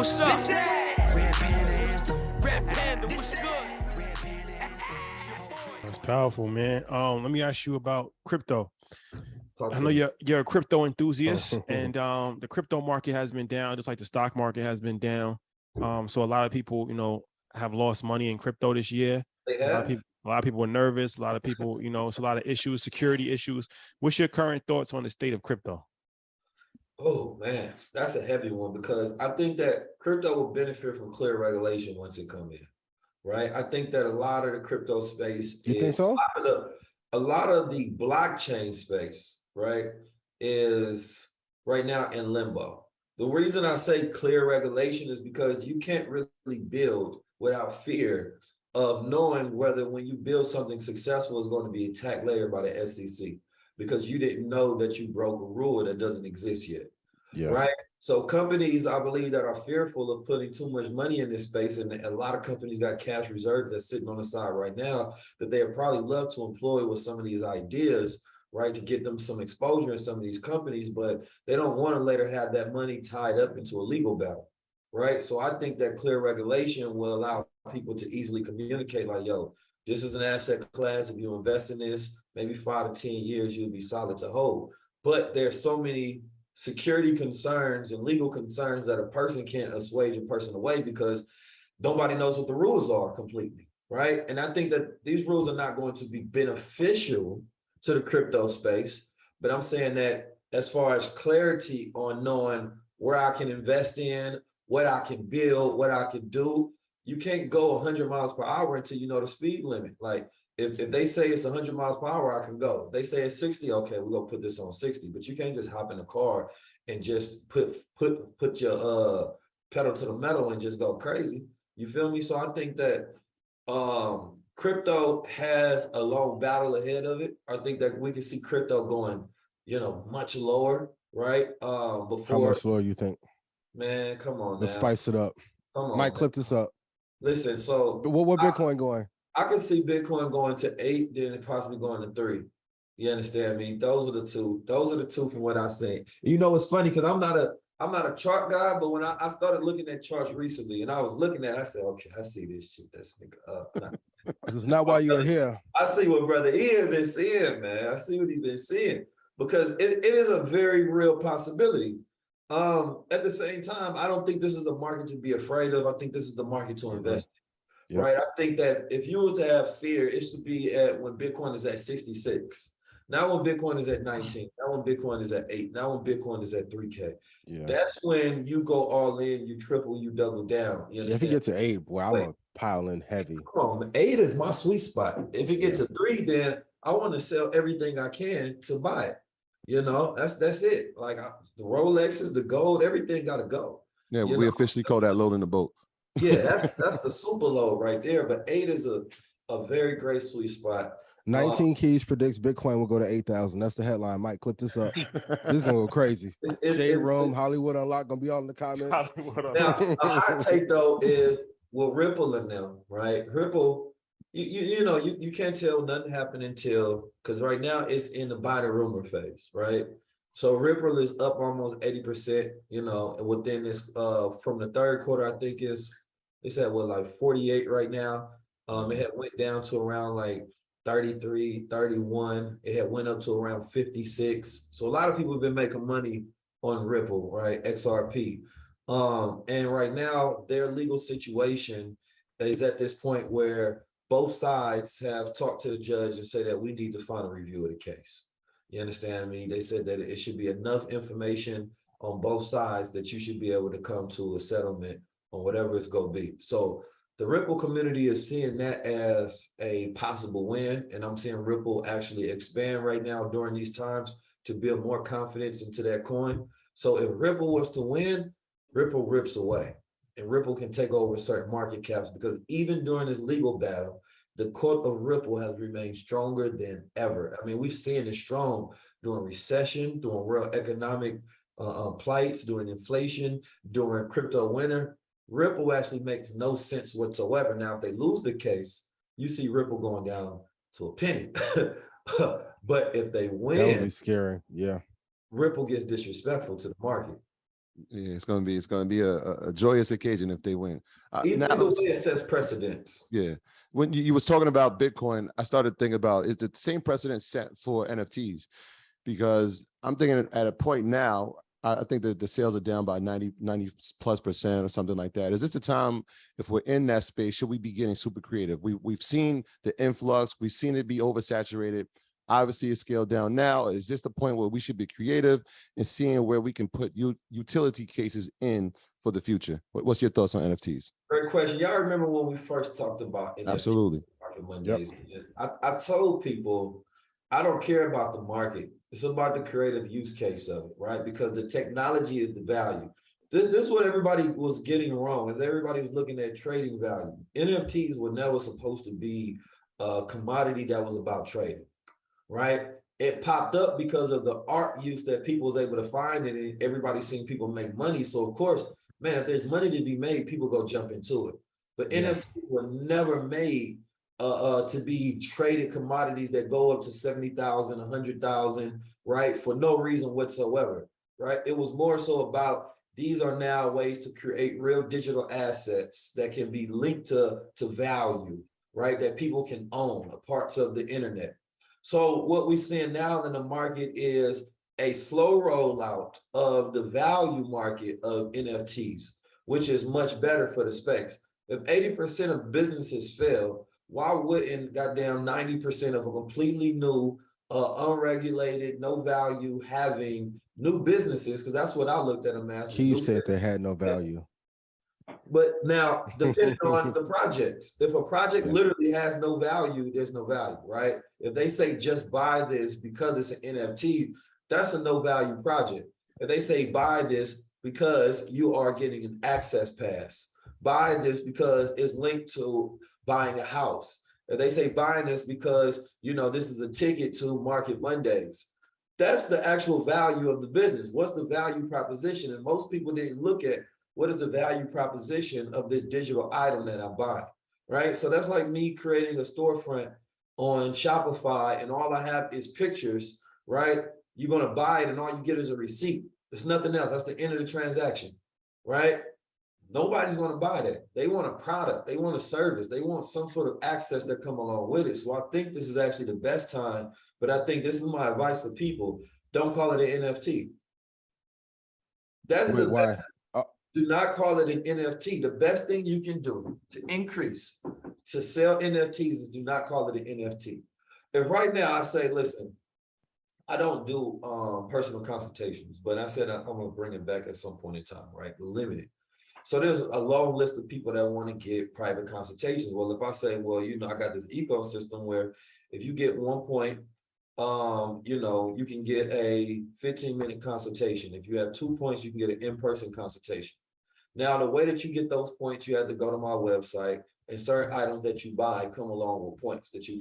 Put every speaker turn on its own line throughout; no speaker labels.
what's up? Red Panda Anthem. Red Panda, what's good?
That's powerful, man. Let me ask you about crypto.
Talk
I
to
know
me.
you're a crypto enthusiast, and the crypto market has been down, just like the stock market has been down. So a lot of people, have lost money in crypto this year.
They
A
have.
lot of people are nervous. A lot of people, it's a lot of issues, security issues. What's your current thoughts on the state of crypto?
Oh man, that's a heavy one because I think that crypto will benefit from clear regulation once it come in, right? I think that a lot of the crypto space,
You think so?
a lot of the blockchain space, right, is right now in limbo. The reason I say clear regulation is because you can't really build without fear of knowing whether when you build something successful is going to be attacked later by the SEC because you didn't know that you broke a rule that doesn't exist yet, right? So companies, I believe, that are fearful of putting too much money in this space, and a lot of companies got cash reserves that's sitting on the side right now that they would probably love to employ with some of these ideas, right, to get them some exposure in some of these companies, but they don't want to later have that money tied up into a legal battle, right? So I think that clear regulation will allow people to easily communicate like, yo, this is an asset class. If you invest in this, maybe 5 to 10 years, you'll be solid to hold. But there's so many security concerns and legal concerns that a person can't assuage a person away because nobody knows what the rules are completely, right? And I think that these rules are not going to be beneficial to the crypto space, but I'm saying that as far as clarity on knowing where I can invest in, what I can build, what I can do, you can't go 100 miles per hour until you know the speed limit. Like if they say it's 100 miles per hour, I can go. If they say it's 60, okay, we're gonna put this on 60. But you can't just hop in a car and just put your pedal to the metal and just go crazy. You feel me? So I think that crypto has a long battle ahead of it. I think that we can see crypto going, much lower, right? Before.
How much lower you think?
Man, come on now.
Let's spice it up.
Come on.
Mike, clip this up.
Listen, so
what Bitcoin going?
I can see Bitcoin going to 8, then possibly going to 3. You understand me? Those are the two. Those are the two from what I say. It's funny because I'm not a chart guy, but when I started looking at charts recently and I was looking at it, I said, okay, I see this shit that's nigga up.
This is not why you're here.
I see what Brother Ian been seeing, man. I see what he's been seeing because it is a very real possibility. At the same time, I don't think this is a market to be afraid of. I think this is the market to invest in, right? I think that if you were to have fear, it should be at when Bitcoin is at 66. Now when Bitcoin is at 19, now when Bitcoin is at 8, now when Bitcoin is at 3K. That's when you go all in, you triple, you double down. You understand?
If you get to 8, boy, I'm gonna pile in heavy.
Come on, 8 is my sweet spot. If it gets to 3, then I want to sell everything I can to buy it. That's it. Like the Rolexes, the gold, everything got to go.
Yeah, we officially call that loading the boat.
Yeah, that's the super load right there. But 8 is a very great sweet spot.
19 Keys predicts Bitcoin will go to 8,000. That's the headline. Mike, clip this up. This is gonna go crazy. Shade Room, Hollywood Unlocked, gonna be all in the comments.
Now, a hot take though is Ripple and them, right? Ripple, you can't tell nothing happened until because right now it's in the buy the rumor phase, right? So Ripple is up almost 80%, and within this from the third quarter, I think it's at like 48 right now. It had went down to around like 33, 31. It had went up to around 56. So a lot of people have been making money on Ripple, right? XRP. And right now their legal situation is at this point where both sides have talked to the judge and say that we need to final review of the case. You understand me? They said that it should be enough information on both sides that you should be able to come to a settlement on whatever it's going to be. So the Ripple community is seeing that as a possible win. And I'm seeing Ripple actually expand right now during these times to build more confidence into that coin. So if Ripple was to win, Ripple rips away. And Ripple can take over certain market caps because even during this legal battle, the court of Ripple has remained stronger than ever. I mean, we've seen it strong during recession, during world economic plights, during inflation, during crypto winter. Ripple actually makes no sense whatsoever. Now, if they lose the case, you see Ripple going down to a penny. But if they win,
that would be scary. Yeah.
Ripple gets disrespectful to the market.
Yeah, it's gonna be a joyous occasion if they win.
Either way, it sets precedents.
Yeah. When you was talking about Bitcoin, I started thinking about, is the same precedent set for NFTs? Because I'm thinking at a point now, I think that the sales are down by 90+% or something like that. Is this the time, if we're in that space, should we be getting super creative? We've seen the influx, we've seen it be oversaturated. Obviously, it's scaled down now. Is this the point where we should be creative and seeing where we can put utility cases in for the future? What's your thoughts on NFTs?
Great question. Y'all remember when we first talked about NFTs?
Absolutely.
Market Mondays. Yep. I told people, I don't care about the market. It's about the creative use case of it, right? Because the technology is the value. This is what everybody was getting wrong, is everybody was looking at trading value. NFTs were never supposed to be a commodity that was about trading, right? It popped up because of the art use that people was able to find, and everybody's seen people make money. So of course, man, if there's money to be made, people go jump into it. But NFTs were never made to be traded commodities that go up to 70,000, 100,000, right? For no reason whatsoever, right? It was more so about, these are now ways to create real digital assets that can be linked to value, right? That people can own, parts of the internet. So what we're seeing now in the market is a slow rollout of the value market of NFTs, which is much better for the space. If 80% of businesses fail, why wouldn't goddamn 90% of a completely new, unregulated, no value having new businesses? Because that's what I looked at them as.
He said they had no value.
But now, depending on the projects, if a project literally has no value, there's no value, right? If they say just buy this because it's an NFT, that's a no value project. If they say buy this because you are getting an access pass, buy this because it's linked to buying a house. If they say buying this because, you know, this is a ticket to Market Mondays, that's the actual value of the business. What's the value proposition? And most people didn't look at, what is the value proposition of this digital item that I buy, right? So that's like me creating a storefront on Shopify and all I have is pictures, right? You're gonna buy it and all you get is a receipt. There's nothing else. That's the end of the transaction, right? Nobody's gonna buy that. They want a product, they want a service, they want some sort of access that come along with it. So I think this is actually the best time, but I think this is my advice to people. Don't call it an NFT. That's the best. Do not call it an NFT. The best thing you can do to increase, to sell NFTs is do not call it an NFT. If right now I say, listen, I don't do personal consultations, but I said I'm gonna bring it back at some point in time, right? Limited. So there's a long list of people that want to get private consultations. Well, if I say, well, you know, I got this ecosystem where if you get 1 point, you know, you can get a 15-minute consultation. If you have 2 points, you can get an in-person consultation. Now, the way that you get those points, you have to go to my website, and certain items that you buy come along with points that you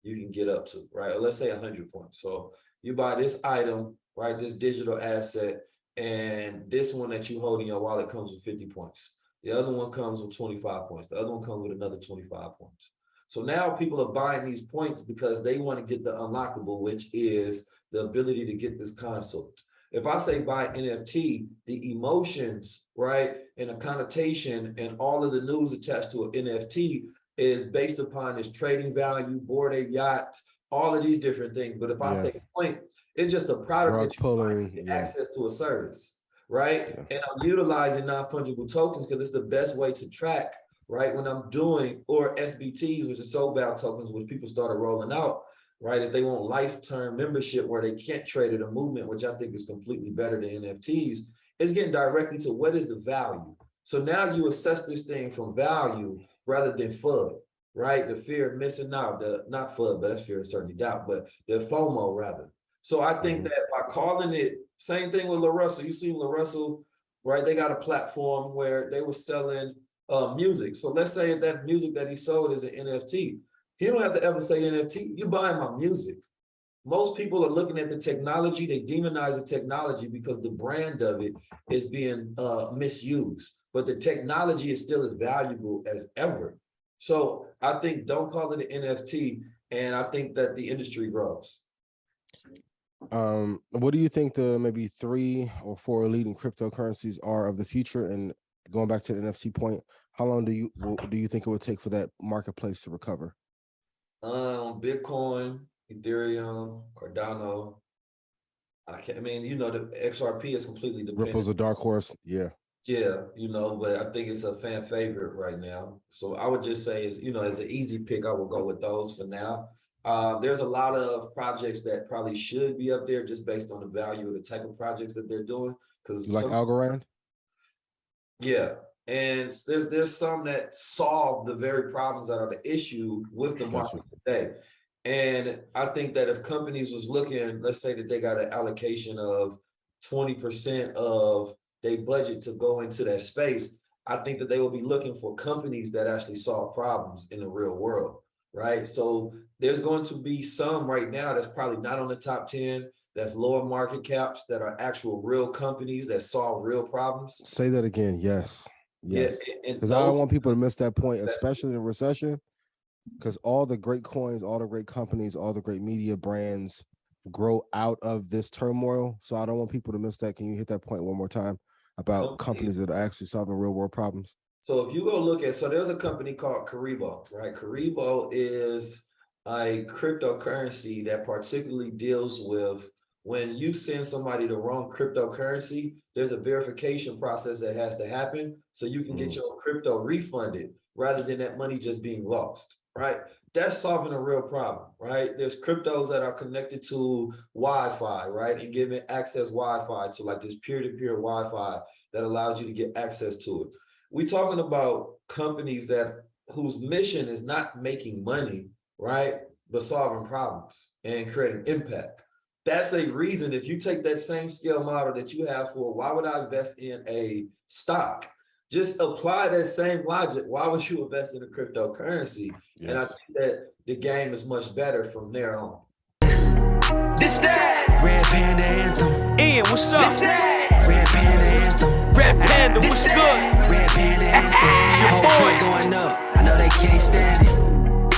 can get up to, right? Or let's say 100 points. So you buy this item, right? This digital asset, and this one that you hold in your wallet comes with 50 points. The other one comes with 25 points. The other one comes with another 25 points. So now people are buying these points because they want to get the unlockable, which is the ability to get this consult. If I say buy NFT, the emotions, right, and the connotation and all of the news attached to an NFT is based upon its trading value, Bored Ape Yacht, all of these different things. But if I say point, it's just a product that you get access to a service, right? And I'm utilizing non-fungible tokens because it's the best way to track, right? When I'm doing, or SBTs, which is soul value tokens, which people started rolling out, right? If they want lifetime membership where they can't trade at a movement, which I think is completely better than NFTs, it's getting directly to what is the value. So now you assess this thing from value rather than FUD, right? The fear of missing out, not FUD, but that's fear of certainty doubt, but the FOMO rather. So I think that by calling it, same thing with LaRussell. You see LaRussell, right? They got a platform where they were selling music. So let's say that music that he sold is an NFT. He don't have to ever say NFT, you buying my music. Most people are looking at the technology, they demonize the technology because the brand of it is being misused, but the technology is still as valuable as ever. So I think don't call it an NFT, and I think that the industry grows.
What do you think the maybe 3 or 4 leading cryptocurrencies are of the future? And going back to the NFC point, how long do you think it would take for that marketplace to recover?
Bitcoin, Ethereum, Cardano. I mean, you know, the XRP is completely dependent.
Ripple's a dark horse. Yeah.
Yeah, you know, but I think it's a fan favorite right now. So I would just say, you know, as an easy pick, I would go with those for now. There's a lot of projects that probably should be up there just based on the value of the type of projects that they're doing. Because
You like Algorand?
yeah, and there's some that solve the very problems that are the issue with the
Gotcha.
market today. And I think that if companies was looking, let's say that they got an allocation of 20% of their budget to go into that space, I think that they will be looking for companies that actually solve problems in the real world, right? So there's going to be some right now that's probably not on the top 10, that's lower market caps, that are actual real companies that solve real problems.
Say that again. Yes. Yes.
Yeah,
Because I don't want people to miss that point, especially in a recession. Because all the great coins, all the great companies, all the great media brands grow out of this turmoil. So I don't want people to miss that. Can you hit that point one more time about companies that are actually solving real world problems?
So if you go look at, so there's a company called Karibo, right? Karibo is a cryptocurrency that particularly deals with when you send somebody the wrong cryptocurrency, there's a verification process that has to happen so you can get your crypto refunded rather than that money just being lost, right? That's solving a real problem, right? There's cryptos that are connected to Wi-Fi, right? And giving access Wi-Fi to like this peer-to-peer Wi-Fi that allows you to get access to it. We're talking about companies that whose mission is not making money, right? But solving problems and creating impact. That's a reason, if you take that same scale model that you have for why would I invest in a stock? Just apply that same logic. Why would you invest in a cryptocurrency? Yes. And I think that the game is much better from there on.
This that Red Panda Anthem. Ian, what's up? This that Red Panda Anthem. Red Panda, what's good? Red Panda Anthem. Whole clip going up. I know they can't stand it.